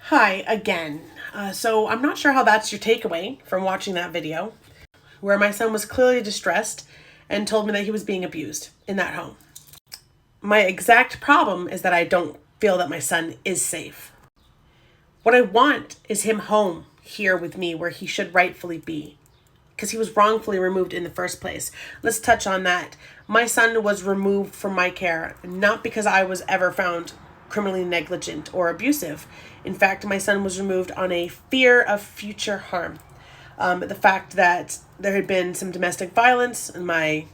Hi again. So I'm not sure how that's your takeaway from watching that video, where my son was clearly distressed and told me that he was being abused in that home. My exact problem is that I don't feel that my son is safe. What I want is him home here with me where he should rightfully be, because he was wrongfully removed in the first place. Let's touch on that. My son was removed from my care, not because I was ever found criminally negligent or abusive. In fact, my son was removed on a fear of future harm. The fact that there had been some domestic violence and my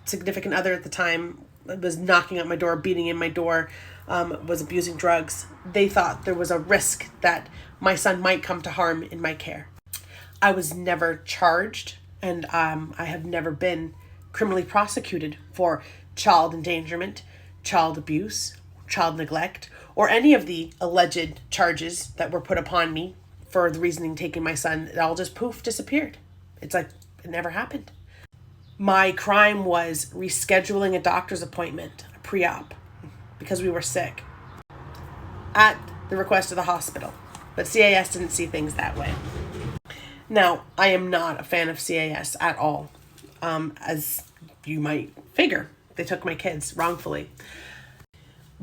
significant other at the time was knocking at my door, beating in my door, was abusing drugs. They thought there was a risk that my son might come to harm in my care. I was never charged, and I have never been criminally prosecuted for child endangerment, child abuse, child neglect, or any of the alleged charges that were put upon me for the reasoning taking my son. It all just poof, disappeared. It's like it never happened. My crime was rescheduling a doctor's appointment, a pre-op, because we were sick, at the request of the hospital. But CAS didn't see things that way. Now, I am not a fan of CAS at all. As you might figure, they took my kids wrongfully.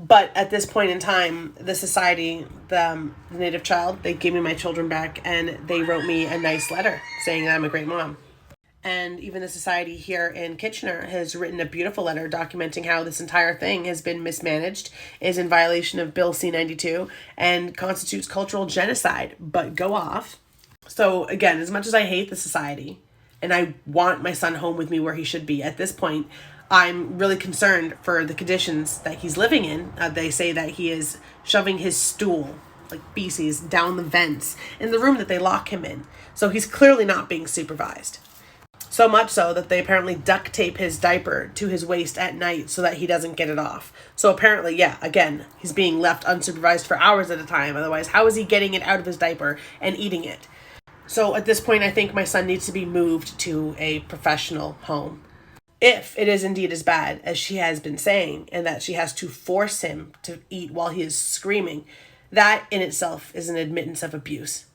But at this point in time, the society, the Native Child, they gave me my children back, and they wrote me a nice letter saying that I'm a great mom. And even the society here in Kitchener has written a beautiful letter documenting how this entire thing has been mismanaged, is in violation of Bill C-92, and constitutes cultural genocide. But go off. So again, as much as I hate the society and I want my son home with me where he should be, at this point, I'm really concerned for the conditions that he's living in. They say that he is shoving his stool, like feces, down the vents in the room that they lock him in. So he's clearly not being supervised. So much so that they apparently duct tape his diaper to his waist at night so that he doesn't get it off. So apparently, yeah, again, he's being left unsupervised for hours at a time. Otherwise, how is he getting it out of his diaper and eating it? So at this point, I think my son needs to be moved to a professional home. If it is indeed as bad as she has been saying, and that she has to force him to eat while he is screaming, that in itself is an admittance of abuse.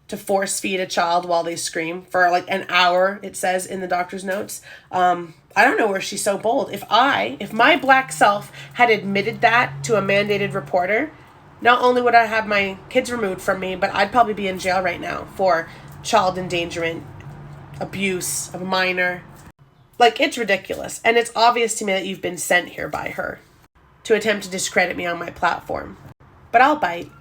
To force feed a child while they scream for like an hour, it says in the doctor's notes. I don't know where she's so bold. If my black self had admitted that to a mandated reporter, not only would I have my kids removed from me, but I'd probably be in jail right now for child endangerment, abuse of a minor. Like, it's ridiculous. And it's obvious to me that you've been sent here by her to attempt to discredit me on my platform. But I'll bite.